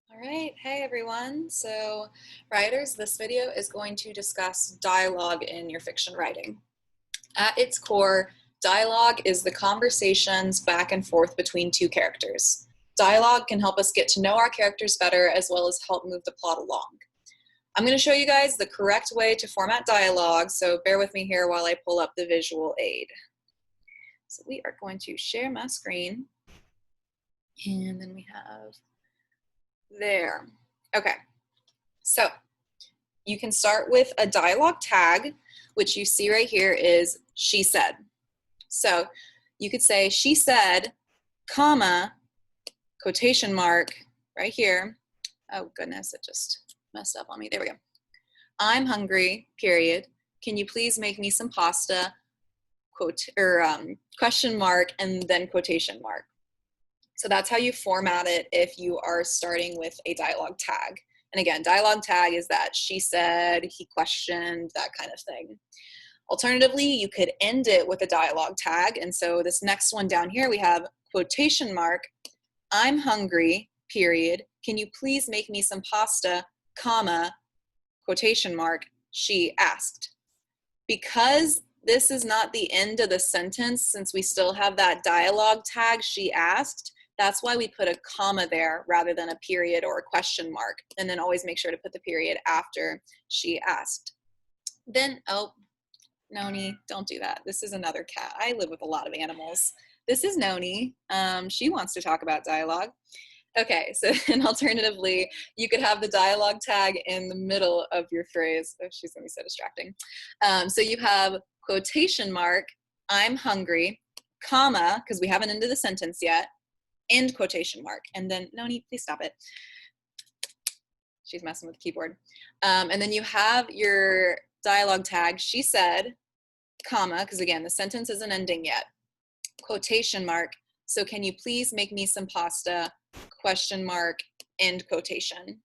All right, hey everyone. So, writers, this video is going to discuss dialogue in your fiction writing. At its core, dialogue is the conversations back and forth between two characters. Dialogue can help us get to know our characters better as well as help move the plot along. I'm going to show you guys the correct way to format dialogue, so bear with me here while I pull up the visual aid. So, we are going to share my screen, and then we have there. Okay, so you can start with a dialogue tag, which you see right here is she said. So you could say she said, comma, quotation mark, right here. Oh goodness, it just messed up on me. There we go. I'm hungry, period. Can you please make me some pasta, question mark, and then quotation mark. So that's how you format it if you are starting with a dialogue tag. And again, dialogue tag is that she said, he questioned, that kind of thing. Alternatively, you could end it with a dialogue tag. And so this next one down here, we have quotation mark, I'm hungry, period. Can you please make me some pasta, comma, quotation mark, she asked. Because this is not the end of the sentence, since we still have that dialogue tag, she asked, that's why we put a comma there rather than a period or a question mark. And then always make sure to put the period after she asked. Then, oh, Noni, don't do that. This is another cat. I live with a lot of animals. This is Noni. She wants to talk about dialogue. Okay, so then alternatively, you could have the dialogue tag in the middle of your phrase. Oh, she's gonna be so distracting. So you have quotation mark, I'm hungry, comma, because we haven't ended the sentence yet, end quotation mark. And then, Noni, please stop it. She's messing with the keyboard. And then you have your dialogue tag, she said, comma, because again, the sentence isn't ending yet, quotation mark, so can you please make me some pasta, question mark, end quotation.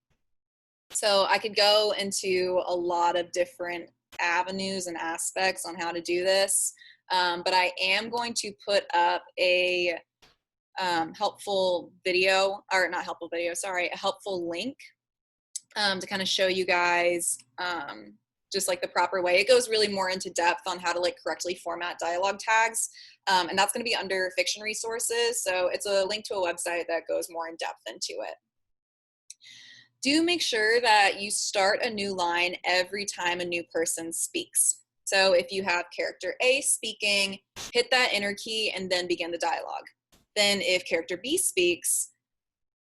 So I could go into a lot of different avenues and aspects on how to do this, but I am going to put up a helpful video, or not helpful video, sorry, a helpful link to kind of show you guys just like the proper way. It goes really more into depth on how to like correctly format dialogue tags. And that's going to be under fiction resources. So it's a link to a website that goes more in depth into it. Do make sure that you start a new line every time a new person speaks. So if you have character A speaking, hit that enter key and then begin the dialogue. Then if character B speaks,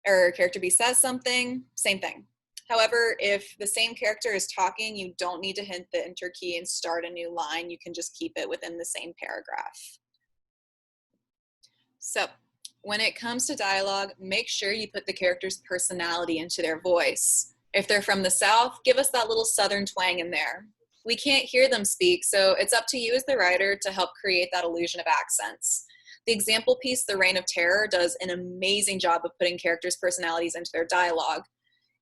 or character B says something, same thing. However, if the same character is talking, you don't need to hit the enter key and start a new line. You can just keep it within the same paragraph. So when it comes to dialogue, make sure you put the character's personality into their voice. If they're from the South, give us that little Southern twang in there. We can't hear them speak, so it's up to you as the writer to help create that illusion of accents. The example piece, The Reign of Terror, does an amazing job of putting characters' personalities into their dialogue.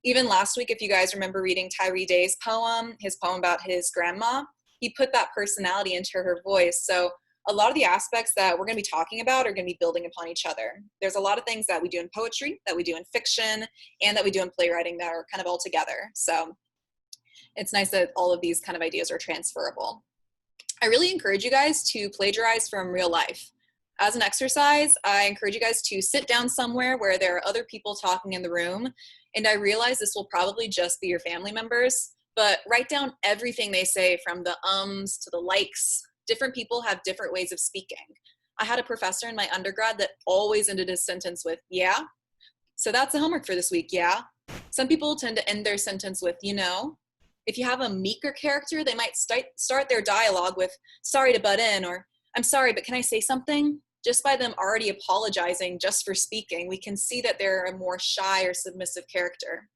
Even last week, if you guys remember reading Tyree Day's poem, his poem about his grandma, he put that personality into her voice. So a lot of the aspects that we're going to be talking about are going to be building upon each other. There's a lot of things that we do in poetry, that we do in fiction, and that we do in playwriting that are kind of all together. So it's nice that all of these kind of ideas are transferable. I really encourage you guys to plagiarize from real life. As an exercise, I encourage you guys to sit down somewhere where there are other people talking in the room. And I realize this will probably just be your family members, but write down everything they say, from the ums to the likes. Different people have different ways of speaking. I had a professor in my undergrad that always ended his sentence with, yeah. So that's the homework for this week, yeah. Some people tend to end their sentence with, you know. If you have a meeker character, they might start their dialogue with, sorry to butt in, or I'm sorry, but can I say something? Just by them already apologizing just for speaking, we can see that they're a more shy or submissive character.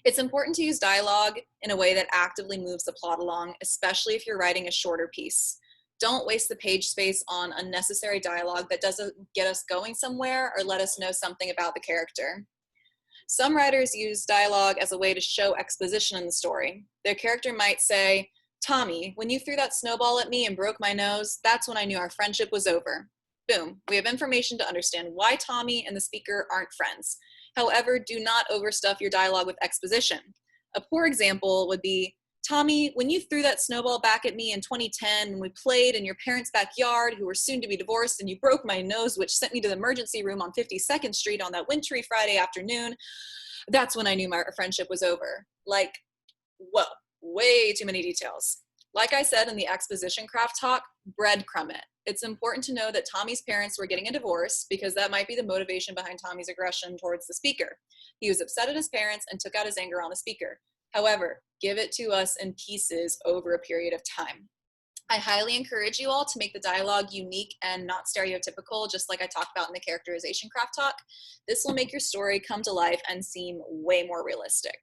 It's important to use dialogue in a way that actively moves the plot along, especially if you're writing a shorter piece. Don't waste the page space on unnecessary dialogue that doesn't get us going somewhere or let us know something about the character. Some writers use dialogue as a way to show exposition in the story. Their character might say, Tommy, when you threw that snowball at me and broke my nose, that's when I knew our friendship was over. Boom, we have information to understand why Tommy and the speaker aren't friends. However, do not overstuff your dialogue with exposition. A poor example would be, Tommy, when you threw that snowball back at me in 2010 when we played in your parents' backyard, who were soon to be divorced, and you broke my nose, which sent me to the emergency room on 52nd Street on that wintry Friday afternoon, that's when I knew our friendship was over. Like, whoa, way too many details. Like I said in the exposition craft talk, breadcrumb it. It's important to know that Tommy's parents were getting a divorce because that might be the motivation behind Tommy's aggression towards the speaker. He was upset at his parents and took out his anger on the speaker. However, give it to us in pieces over a period of time. I highly encourage you all to make the dialogue unique and not stereotypical, just like I talked about in the characterization craft talk. This will make your story come to life and seem way more realistic.